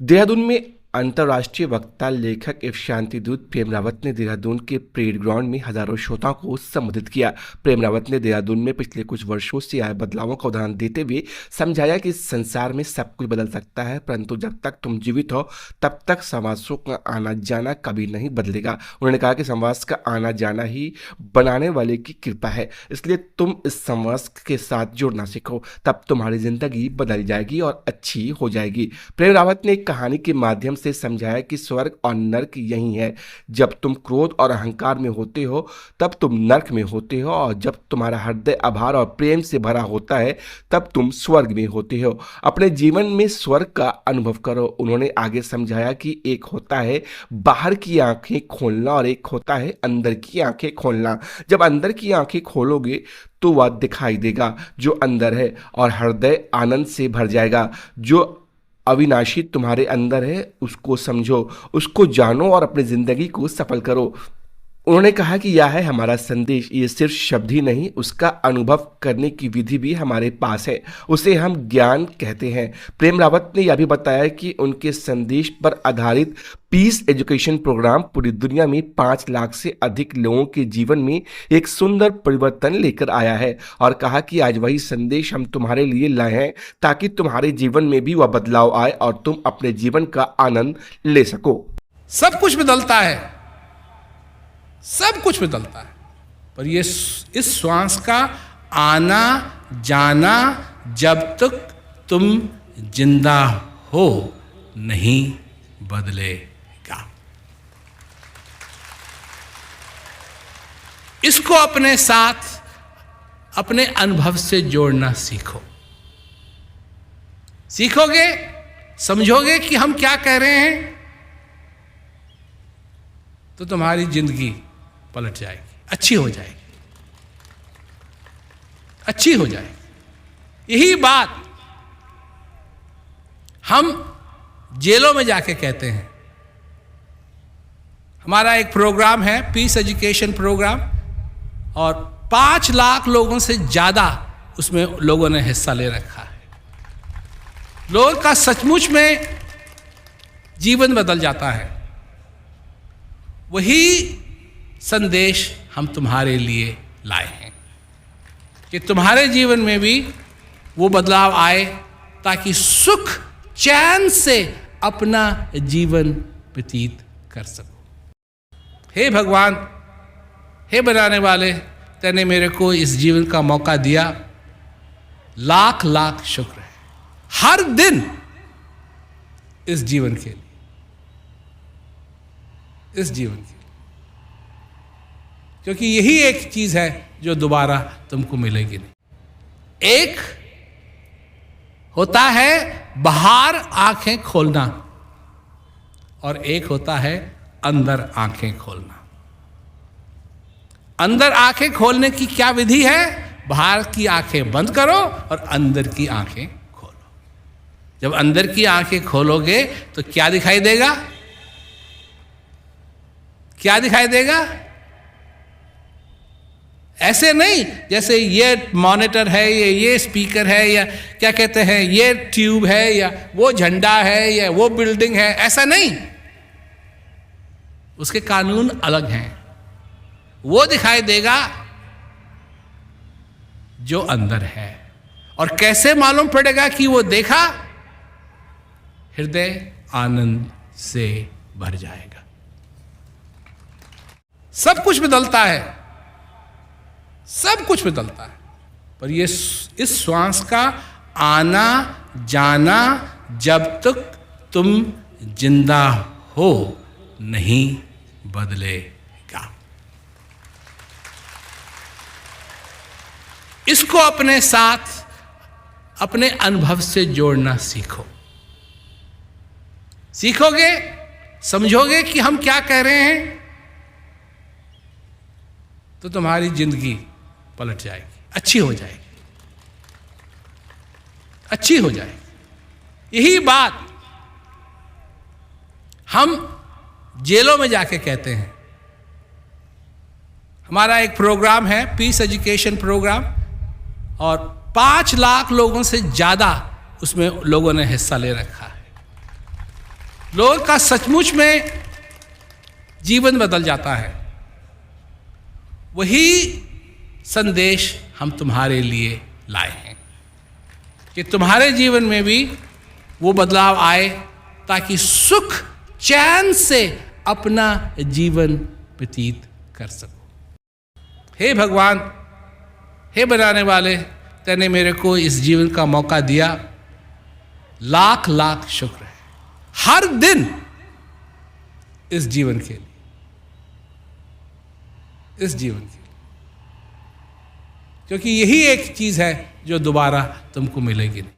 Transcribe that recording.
देहरादून में अंतर्राष्ट्रीय वक्ता लेखक एवं शांतिदूत प्रेम रावत ने देहरादून के परेड ग्राउंड में हजारों श्रोताओं को संबोधित किया। प्रेम रावत ने देहरादून में पिछले कुछ वर्षों से आए बदलावों का उदाहरण देते हुए समझाया कि इस संसार में सब कुछ बदल सकता है, परंतु जब तक तुम जीवित हो तब तक समाजों का आना जाना कभी नहीं बदलेगा। उन्होंने कहा कि समाज का आना जाना ही बनाने वाले की कृपा है, इसलिए तुम इस समाज के साथ जुड़ना सीखो, तब तुम्हारी जिंदगी बदल जाएगी और अच्छी हो जाएगी। प्रेम रावत ने एक कहानी के माध्यम से समझाया कि स्वर्ग और नर्क यही है। जब तुम क्रोध और अहंकार में होते हो तब तुम नर्क में होते हो, और जब तुम्हारा हृदय आभार और प्रेम से भरा होता है तब तुम स्वर्ग में होते हो। अपने जीवन में स्वर्ग का अनुभव करो। उन्होंने आगे समझाया कि एक होता है बाहर की आंखें खोलना और एक होता है अंदर की आंखें खोलना। जब अंदर की आंखें खोलोगे तो वह दिखाई देगा जो अंदर है, और हृदय आनंद से भर जाएगा। जो अविनाशी तुम्हारे अंदर है उसको समझो, उसको जानो और अपनी जिंदगी को सफल करो। उन्होंने कहा कि यह है हमारा संदेश, ये सिर्फ शब्द ही नहीं, उसका अनुभव करने की विधि भी हमारे पास है, उसे हम ज्ञान कहते हैं। प्रेम रावत ने यह भी बताया कि उनके संदेश पर आधारित पीस एजुकेशन प्रोग्राम पूरी दुनिया में 5 लाख से अधिक लोगों के जीवन में एक सुंदर परिवर्तन लेकर आया है, और कहा कि आज वही संदेश हम तुम्हारे लिए लाए हैं ताकि तुम्हारे जीवन में भी वह बदलाव आए और तुम अपने जीवन का आनंद ले सको। सब कुछ बदलता है, सब कुछ बदलता है, पर ये इस श्वास का आना जाना जब तक तुम जिंदा हो नहीं बदलेगा। इसको अपने साथ अपने अनुभव से जोड़ना सीखो। सीखोगे, समझोगे कि हम क्या कह रहे हैं, तो तुम्हारी जिंदगी पलट जाएगी, अच्छी हो जाएगी, अच्छी हो जाएगी। यही बात हम जेलों में जाके कहते हैं। हमारा एक प्रोग्राम है पीस एजुकेशन प्रोग्राम, और 5 लाख लोगों से ज्यादा उसमें लोगों ने हिस्सा ले रखा है। लोगों का सचमुच में जीवन बदल जाता है। वही संदेश हम तुम्हारे लिए लाए हैं कि तुम्हारे जीवन में भी वो बदलाव आए, ताकि सुख चैन से अपना जीवन व्यतीत कर सको। हे भगवान, हे बनाने वाले, तूने मेरे को इस जीवन का मौका दिया, लाख लाख शुक्र है हर दिन इस जीवन के लिए, इस जीवन के लिए, क्योंकि यही एक चीज है जो दोबारा तुमको मिलेगी नहीं। एक होता है बाहर आंखें खोलना, और एक होता है अंदर आंखें खोलना। अंदर आंखें खोलने की क्या विधि है? बाहर की आंखें बंद करो और अंदर की आंखें खोलो। जब अंदर की आंखें खोलोगे तो क्या दिखाई देगा? क्या दिखाई देगा? ऐसे नहीं जैसे ये मॉनिटर है, ये स्पीकर है, या क्या कहते हैं, ये ट्यूब है, या वो झंडा है, या वो बिल्डिंग है, ऐसा नहीं। उसके कानून अलग हैं। वो दिखाई देगा जो अंदर है। और कैसे मालूम पड़ेगा कि वो देखा? हृदय आनंद से भर जाएगा। सब कुछ बदलता है, सब कुछ बदलता है, पर ये इस श्वास का आना जाना जब तक तुम जिंदा हो नहीं बदलेगा। इसको अपने साथ अपने अनुभव से जोड़ना सीखो। सीखोगे, समझोगे कि हम क्या कह रहे हैं, तो तुम्हारी जिंदगी पलट जाएगी, अच्छी हो जाएगी, अच्छी हो जाएगी। यही बात हम जेलों में जाके कहते हैं। हमारा एक प्रोग्राम है पीस एजुकेशन प्रोग्राम, और 5 लाख लोगों से ज्यादा उसमें लोगों ने हिस्सा ले रखा है। लोगों का सचमुच में जीवन बदल जाता है। वही संदेश हम तुम्हारे लिए लाए हैं कि तुम्हारे जीवन में भी वो बदलाव आए ताकि सुख चैन से अपना जीवन व्यतीत कर सको। हे भगवान, हे बनाने वाले, तूने मेरे को इस जीवन का मौका दिया, लाख लाख शुक्र है हर दिन इस जीवन के लिए, इस जीवन के लिए, क्योंकि यही एक चीज है जो दोबारा तुमको मिलेगी नहीं।